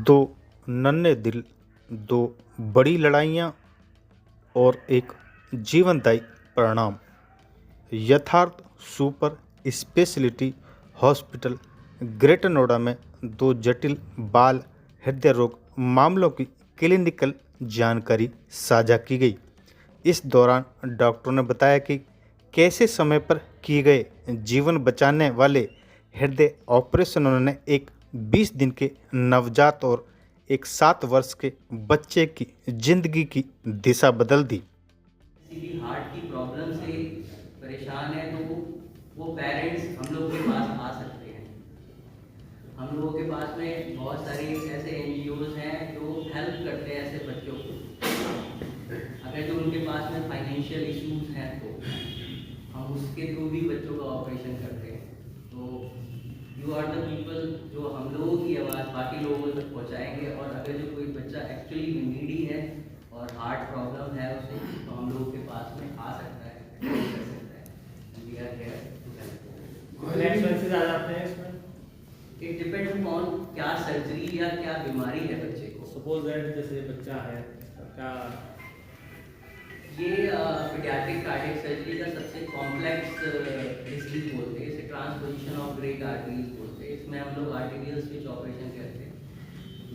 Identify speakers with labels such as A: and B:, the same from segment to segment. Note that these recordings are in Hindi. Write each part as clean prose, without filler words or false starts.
A: दो नन्हे दिल, दो बड़ी लड़ाइयाँ और एक जीवनदायी परिणाम। यथार्थ super speciality hospital greater Noida में दो जटिल बाल हृदय रोग मामलों की क्लिनिकल जानकारी साझा की गई। इस दौरान डॉक्टरों ने बताया कि कैसे समय पर किए गए जीवन बचाने वाले हृदय ऑपरेशनों ने एक 20 दिन के नवजात और एक 7 वर्ष के बच्चे की जिंदगी की दिशा बदल दी।
B: किसी भी हार्ट की प्रॉब्लम से परेशान है तो वो पेरेंट्स हम लोग के पास आ सकते हैं। हम लोगों के पास में बहुत सारे ऐसे NGOs हैं जो हेल्प करते हैं ऐसे बच्चों को। अगर जो उनके पास में फाइनेंशियल इश्यूज हैं तो हम उसके थ्रू भी बच्चों का ऑपरेशन करते हैं। तो यू आर द पीपल जो हम लोगों की आवाज़ बाकी लोगों तक पहुंचाएंगे। और अगर जो कोई बच्चा एक्चुअली में नीडी है और हार्ट प्रॉब्लम है उसे, तो हम लोगों के पास में आ सकता है, कर सकता है। We are here to help.
C: Expenses आ जाते हैं इसमें।
B: इट डिपेंड्स अपॉन क्या सर्जरी या क्या बीमारी है बच्चे को।
C: सपोज दैट जैसे बच्चा है क्या
B: ये पीडियाट्रिक कार्डियक सर्जरी का सबसे कॉम्प्लेक्स डिसीज बोलते हैं। इसे ट्रांसपोजिशन ऑफ ग्रेट आर्टरीज बोलते हैं। इसमें हम लोग आर्टेरियल स्विच ऑपरेशन करते हैं।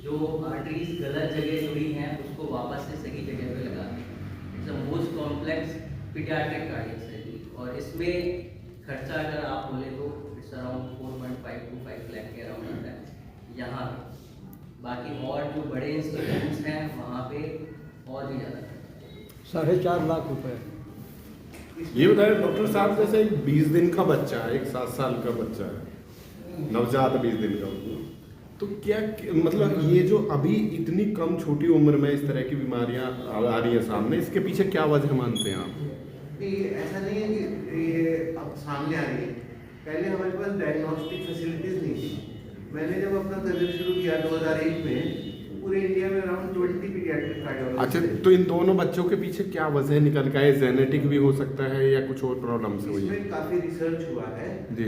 B: जो आर्टरीज गलत जगह जुड़ी हैं उसको वापस से सही जगह पे लगाते हैं। It's a most complex paediatric cardiac surgery. और इसमें खर्चा अगर आप बोले तो इट्स अराउंड 4.5 to 5 लाख के अराउंड आता है यहाँ पे। बाकी और जो बड़े इंस्टीट्यूट्स हैं वहाँ पे और भी ज़्यादा
D: 4.5 लाख रुपए।
E: ये बताए डॉक्टर साहब, जैसे एक 20 दिन का बच्चा है, एक 7 साल का बच्चा है, नवजात 20 दिन का, तो क्या मतलब ये जो अभी इतनी कम छोटी उम्र में इस तरह की बीमारियां आ रही है सामने, इसके पीछे क्या वजह मानते हैं आप?
F: ऐसा नहीं है कि ये अब सामने आ रही है। पहले हमारे पास डायग्नोस्टिक फैसिलिटीज नहीं थी। मैंने जब अपना करियर शुरू किया 2001 में, पूरे इंडिया में अराउंड 20 पीडियाट्रिक कार्डियोलॉजिस्ट।
E: अच्छा, तो इन दोनों बच्चों के पीछे क्या वजह निकल के आए? जेनेटिक भी हो सकता है या कुछ और प्रॉब्लम से हुई है?
F: इसमें काफी रिसर्च हुआ है
E: जी।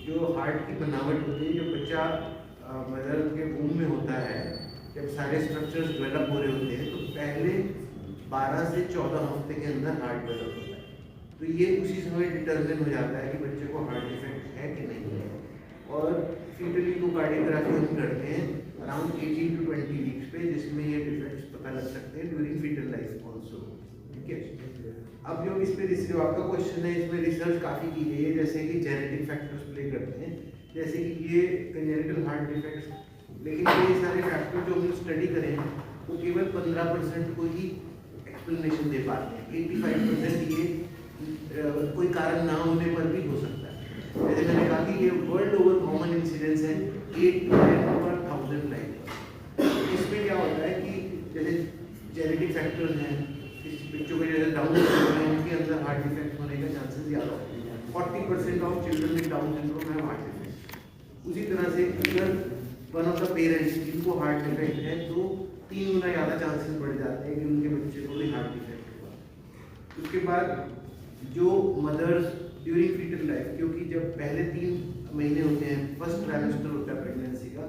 F: जो हार्ट की बनावट होती है, जो बच्चा मदर के वूम में होता है, जब सारे स्ट्रक्चर्स डेवलप हो रहे होते हैं, तो पहले 12 से 14 हफ्ते के अंदर हार्ट डेवलप होता है। तो ये उसी समय डिटरमिन हो जाता है कि बच्चे को हार्ट डिफेक्ट है कि नहीं है। और फीटल इकोकार्डियोग्राफी हम करते हैं अराउंड 18 to 20 वीक्स पे, जिसमें ये डिफेक्ट्स पता लग सकते हैं ड्यूरिंग फीटल लाइफ ऑल्सो। ठीक है। अब जो इस पे आपका क्वेश्चन है, इसमें रिसर्च काफ़ी की गई है, जैसे कि जेनेटिक फैक्टर्स प्ले करते हैं, जैसे कि ये कंजेनिटल हार्ट डिफेक्ट्स। लेकिन ये सारे फैक्टर जो हम स्टडी करें वो केवल 15% को ही एक्सप्लेनेशन दे पाते हैं। 85% ये कोई कारण ना होने पर भी हो सकता है। जैसे मैंने कहा कि ये वर्ल्ड ओवर कॉमन इंसिडेंस है 8 to 10 per 1000 लाइफ। इसमें क्या होता है कि जैसे जेनेटिक फैक्टर्स हैं, इस बच्चों के जैसे डाउन सिंड्रोम है, उनके अंदर हार्ट डिफेक्ट होने का चांसेस ज़्यादा होते हैं। 40% of children with down syndrome है हार्ट डिफेक्ट। उसी तरह से अगर वन ऑफ द पेरेंट्स जिनको हार्ट डिफेक्ट है, तो 3 गुना ज़्यादा चांसेस बढ़ जाते हैं कि उनके बच्चे को भी हार्ट डिफेक्ट होगा। उसके बाद जो मदर्स ड्यूरिंग फीटल लाइफ, क्योंकि जब पहले 3 महीने होते हैं, फर्स्ट ट्राइमेस्टर होता है प्रेगनेंसी का,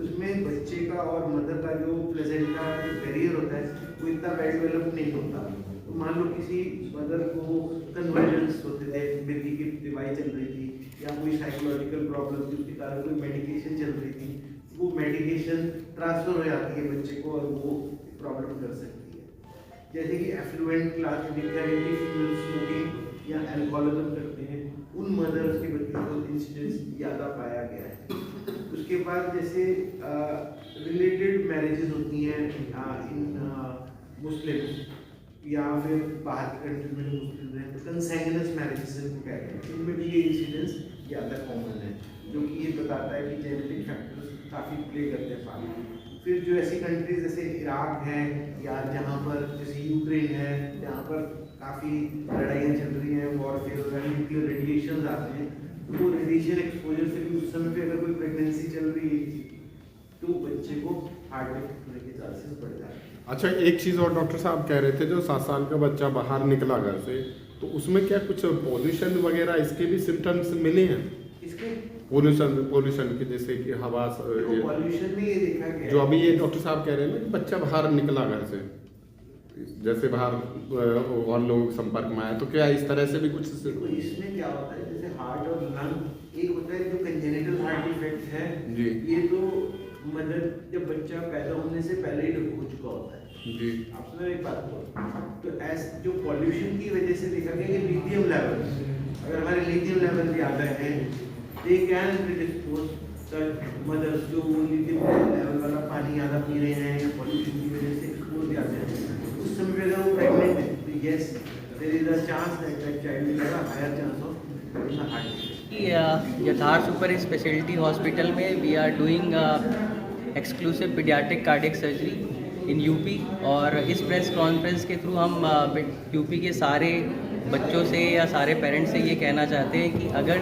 F: उसमें बच्चे का और मदर का जो प्लेसेंटा जो बैरियर होता है वो इतना वेल डेवलप नहीं होता। तो मान लो किसी मदर को कन्वर्जेंस होते थे, बेबी की दवाई चल रही थी या कोई साइकोलॉजिकल प्रॉब्लम थी, उसके कारण कोई मेडिकेशन चल रही थी, वो मेडिकेशन ट्रांसफर हो जाती है बच्चे को और वो प्रॉब्लम कर सकती है। जैसे कि एफ्लुएंट क्लास फीमेल स्मोकिंग या अल्कोहलिज्म करते हैं, उन मदर्स के बच्चों को इंसिडेंस ज़्यादा पाया गया है। उसके बाद जैसे रिलेटेड मैरिजेस होती हैं इन मुस्लिम्स या फिर बाहर के कंट्री में जो मुस्लिम हैं, तो कंसेंगुइनस मैरिजेस इनको कहते हैं, इनमें भी ये इंसिडेंस ज़्यादा कॉमन है, जो कि ये बताता है कि जेनेटिक फैक्टर्स काफ़ी प्ले करते हैं पार्ट। फिर जो ऐसी कंट्रीज जैसे इराक है या जहाँ पर जैसे यूक्रेन है, जहाँ पर काफ़ी लड़ाइयाँ चल रही हैं, वॉरफेयर हो रहा है, न्यूक्लियर रेडिएशन आते हैं, तो रेडिएशन एक्सपोजर से भी उस समय पे अगर कोई प्रेगनेंसी चल रही है तो बच्चे को हार्ट डिफेक्ट होने के चांसेस बढ़ जाते हैं।
E: अच्छा, एक चीज़ और डॉक्टर साहब कह रहे थे, जो 7 साल का बच्चा बाहर निकला घर से, तो उसमें क्या कुछ पोल्यूशन वगैरह इसके भी सिम्टम्स मिले हैं?
F: इसके
E: पोल्यूशन की, जैसे कि हवा
F: पॉल्यूशन में ये देखा गया
E: जो अभी ये डॉक्टर साहब कह रहे हैं ना कि बच्चा बाहर निकला घर से, जैसे बाहर और लोगों के संपर्क में आया, तो क्या इस तरह से भी कुछ
F: देखो इसमें क्या होता है, जैसे हार्ट और लंग एक होता है जो कंजेनिटल हार्ट डिफेक्ट है
E: जी।
F: ये तो मतलब जब बच्चा पैदा होने से पहले ही हो चुका होता है
E: जी।
F: आप सुनो एक बात को, तो जो पॉल्यूशन की वजह से देखा गया कि लिथियम लेवल, अगर हमारे लिथियम लेवल ज़्यादा है दे कैन प्रिडिस्पोज मदर्स जो लिथियम लेवल वाला पानी ज़्यादा पी रहे हैं या पॉल्यूशन की वजह से एक्सपोज ज़्यादा है, उस समय अगर वो प्रेगनेंट है तो yes there is a chance that child will have a higher chance of heart.
B: Yatharth super speciality hospital में we are doing exclusive paediatric cardiac surgery in UP, और इस प्रेस कॉन्फ्रेंस के थ्रू हम यूपी के सारे बच्चों से या सारे पेरेंट्स से ये कहना चाहते हैं कि अगर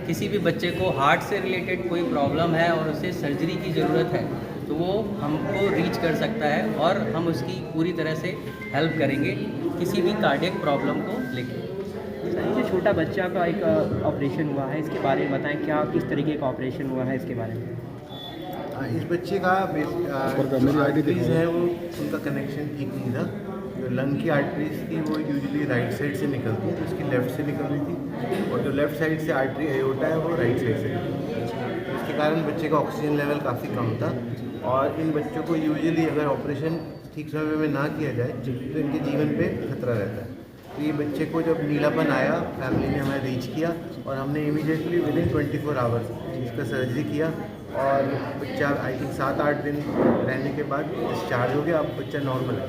B: किसी भी बच्चे को हार्ट से रिलेटेड कोई प्रॉब्लम है और उसे सर्जरी की ज़रूरत है तो वो हमको रीच कर सकता है और हम उसकी पूरी तरह से हेल्प करेंगे किसी भी कार्डियक प्रॉब्लम को लेकर।
G: सर, जो छोटा बच्चा का एक ऑपरेशन हुआ है, इसके बारे में बताएं, क्या किस तरीके का ऑपरेशन हुआ है, इसके बारे में।
F: इस बच्चे का आर्टरीज है वो उनका कनेक्शन ठीक नहीं था, जो लंग की आर्टरीज थी वो यूजुअली राइट साइड से निकलती है, तो इसकी लेफ्ट से निकल रही थी, और जो लेफ्ट साइड से आर्टरी एयोटा है वो राइट साइड से निकल रही है। इसके कारण बच्चे का ऑक्सीजन लेवल काफ़ी कम था, और इन बच्चों को यूजुअली अगर ऑपरेशन ठीक समय में ना किया जाए तो इनके जीवन पे खतरा रहता है। तो ये बच्चे को जब नीलापन आया, फैमिली ने हमें रीच किया और हमने इमीडिएटली विदिन 24 आवर्स इसका सर्जरी किया, और बच्चा आई थिंक 7-8 दिन रहने के बाद डिस्चार्ज हो गया, अब बच्चा नॉर्मल है।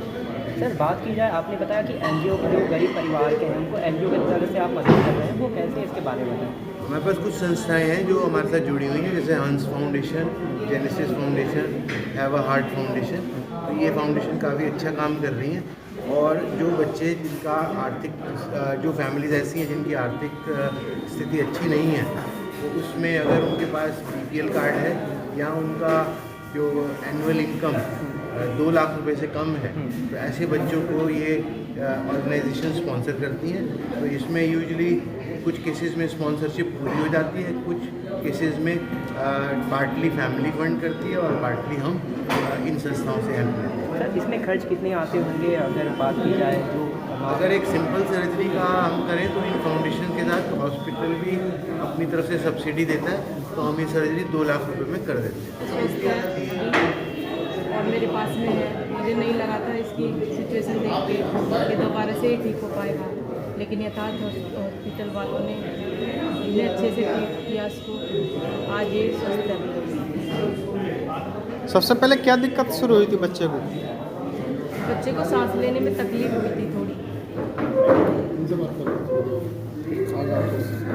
G: सर, बात की जाए, आपने बताया कि एनजीओ के जो गरीब परिवार के हैं उनको एनजीओ की तरफ से आप मदद कर रहे हैं, वो कैसे है, इसके बारे में बताएं।
F: हमारे पास कुछ संस्थाएं हैं जो हमारे साथ जुड़ी हुई हैं, जैसे हंस foundation, genesis foundation, have a heart foundation. तो ये फाउंडेशन काफ़ी अच्छा काम कर रही हैं, और जो बच्चे जिनका आर्थिक जो फैमिलीज ऐसी हैं जिनकी आर्थिक स्थिति अच्छी नहीं है, तो उसमें अगर उनके पास BPL कार्ड है या उनका जो एनुअल इनकम 2 लाख रुपए से कम है, तो ऐसे बच्चों को ये ऑर्गेनाइजेशन स्पॉन्सर करती हैं। तो इसमें यूजुअली कुछ केसेस में स्पॉन्सरशिप पूरी हो जाती है, कुछ केसेस में पार्टली फैमिली फंड करती है और पार्टली हम इन संस्थाओं से हेल्प लेते हैं।
G: सर, इसमें खर्च कितने आते होंगे अगर बात की जाए? जो
F: अगर एक सिंपल सर्जरी का हम करें तो इन फाउंडेशन के साथ हॉस्पिटल भी अपनी तरफ से सब्सिडी देता है, तो हम ये सर्जरी 2 लाख रुपए में कर देते हैं।
H: और मेरे पास में है, मुझे नहीं लगा था इसकी सिचुएशन देख के कि दोबारा से ठीक हो पाएगा, लेकिन यथार्थ हॉस्पिटल वालों ने इतने अच्छे से ट्रीट किया इसको, आज ये स्वस्थ है।
A: सबसे पहले क्या दिक्कत शुरू हुई थी बच्चे को?
H: बच्चे को सांस लेने में तकलीफ हुई थी थोड़ी।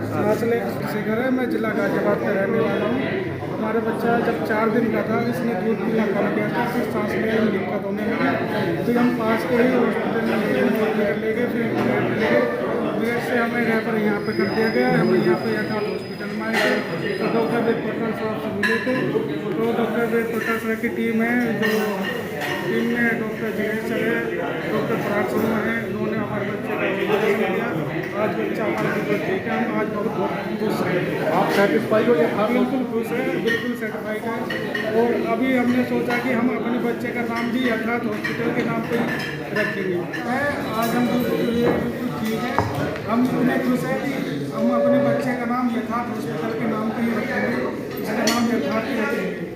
I: सांस ले शिखर है, मैं जिला गाजियाबाद का रहने वाला हूँ। हमारे बच्चा जब 4 दिन का था, इसने दूध पीना कम किया था, फिर सांस लेने में दिक्कत होने लगी, तो हम पास के ही हॉस्पिटल में ले गए, फिर बेड से हमें रेफर यहाँ पे कर दिया गया। हम यहाँ पे यथार्थ हॉस्पिटल में आए थे, तो डॉक्टर वेद पटवार साहब से मिले थे, तो डॉक्टर वेद पटवार साहब की टीम है, जो टीम में डॉक्टर जिनेश सर है, डॉक्टर पराग शर्मा है, उन्होंने हमारे बच्चे का ऑपरेशन किया। आज बच्चा हमारा बिल्कुल ठीक है, हम आज बहुत खुश हैं।
E: आप सेटिस्फाई हो?
I: बिल्कुल खुश है, बिल्कुल सेटिस्फाइड है। और अभी हमने सोचा कि हम अपने बच्चे का नाम भी यथार्थ हॉस्पिटल के नाम पे रखेंगे। आज हम बिल्कुल ठीक है, हम उन्हें खुश है कि हम अपने बच्चे का नाम यथार्थ हॉस्पिटल के नाम पे ही रखेंगे, इसका नाम यथार्थ ही रखेंगे।